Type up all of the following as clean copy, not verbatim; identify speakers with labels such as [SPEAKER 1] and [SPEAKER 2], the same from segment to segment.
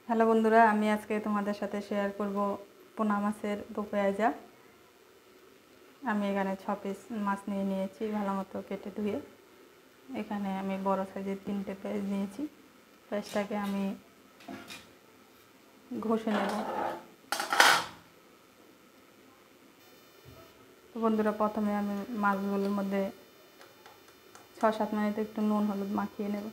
[SPEAKER 1] Hello বন্ধুরা, আমি আজকে তোমাদের সাথে শেয়ার করব পোনা মাছের দো পেঁয়াজা। আমি এখানে 6 পিস মাছ নিয়ে নিয়েছি, ভালো মতো কেটে ধুয়ে। এখানে আমি বড় সাইজের 3টে পেঁয়াজ নিয়েছি। পেঁয়াজটাকে আমি ঘষে নেব। তো বন্ধুরা, প্রথমে আমি মাছগুলোর মধ্যে 6-7 মিনিট একটু নুন হলুদ মাখিয়ে নেব।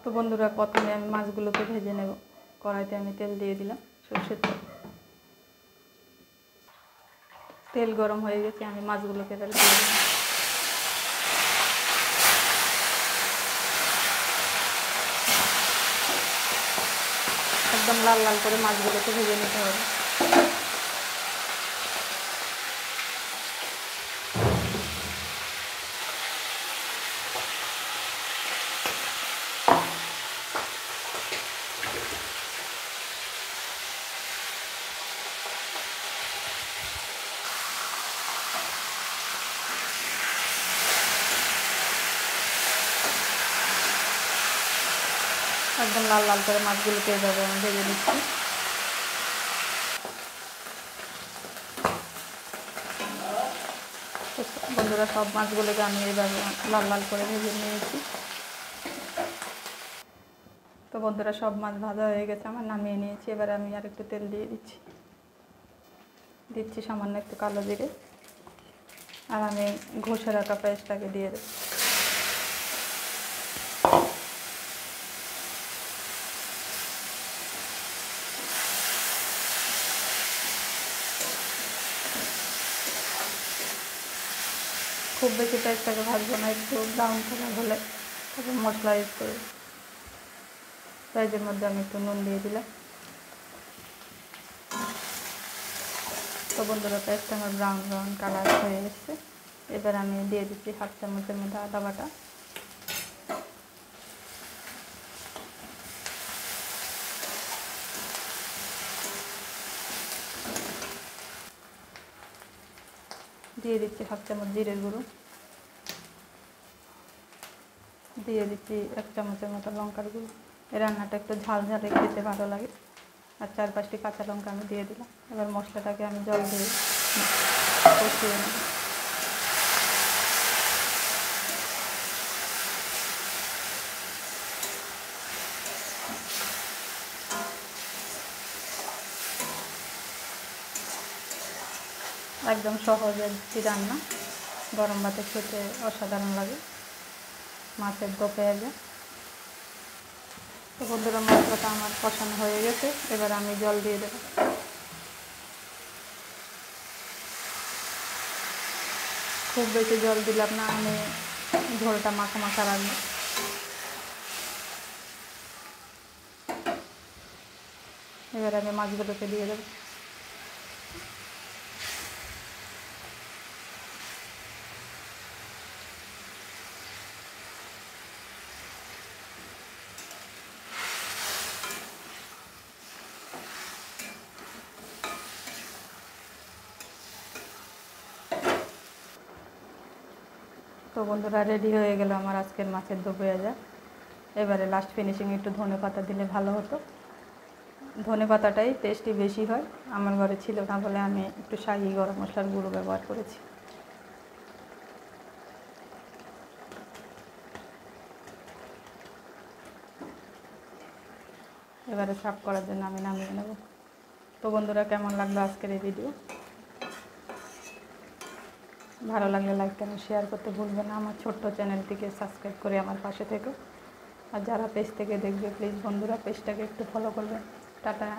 [SPEAKER 1] তো বন্ধুরা, প্রথমে আমি মাছগুলোকে ভেজে নেব। কড়াইতে আমি তেল দিয়ে দিলাম, সরষের তেল। তেল গরম হয়ে গেছে, আমি মাছগুলোকে এবার দিয়ে দিলাম। একদম লাল লাল করে মাছগুলোকে ভেজে নিতে হবে। একদম লাল লাল করে মাছগুলোকে এভাবে আমি ভেজে নিচ্ছি। বন্ধুরা, সব মাছগুলোকে আমি এইভাবে লাল লাল করে ভেজে নিয়েছি। তো বন্ধুরা, সব মাছ ভাজা হয়ে গেছে, আমার নামিয়ে নিয়েছি। এবার আমি আর একটু তেল দিয়ে দিচ্ছি সামান্য একটু কালো জিরে। আর আমি ঘষে রাখা পেঁয়াজটাকে দিয়ে দেব। খুব বেশি পেঁয়াজটাকে ভাজবো না, একটু ব্রাউন কালার হলে তারপর মশলা ইউজ করে পেঁয়াজের মধ্যে আমি একটু নুন দিয়ে দিলাম। তো বন্ধুরা, পেঁয়াজটা আমার ব্রাউন ব্রাউন কালার হয়ে এসছে। এবার আমি দিয়ে দিচ্ছি 1/2 চামচের মধ্যে আদা বাটা। দিয়ে দিচ্ছি 1/2 চামচ জিরের গুঁড়ো। দিয়ে দিচ্ছি 1 চামচের মতো লঙ্কার গুঁড়ো। এই রান্নাটা একটু ঝাল ঝালে খেতে ভালো লাগে। আর 4-5টি কাঁচা লঙ্কা আমি দিয়ে দিলাম। এবার মশলাটাকে আমি জল দিয়ে কষিয়ে নেব। একদম সহজ একটি রান্না, গরম ভাতে খেতে অসাধারণ লাগে মাছের দো পেঁয়াজা। তো বন্ধুরা, মশলাটা আমার কষানো হয়ে গেছে। এবার আমি জল দিয়ে দেব। খুব বেশি জল দিলাম না, আমি ঝোলটা মাখা মাখা রাখবো। এবার আমি মাছগুলোকে দিয়ে দেবো। তো বন্ধুরা, রেডি হয়ে গেল আমার আজকের মাছের দো পেঁয়াজা। এবারে লাস্ট ফিনিশিং একটু ধনে পাতা দিলে ভালো হতো। ধনে পাতাটাই টেস্টি বেশি হয়। আমার ঘরে ছিল না বলে আমি একটু শাহি গরম মশলার গুঁড়ো ব্যবহার করেছি। এবারে সার্ভ করার জন্য আমি নামিয়ে নেব। তো বন্ধুরা, কেমন লাগলো আজকের এই ভিডিও? ভালো লাগলে লাইক কমেন্ট শেয়ার করতে ভুলবেন না। আমার ছোট্ট চ্যানেলটিকে সাবস্ক্রাইব করে আমার পাশে থেকো। আর যারা পেজ থেকে দেখবে, প্লিজ বন্ধুরা পেজটাকে একটু ফলো করবেন। টাটা।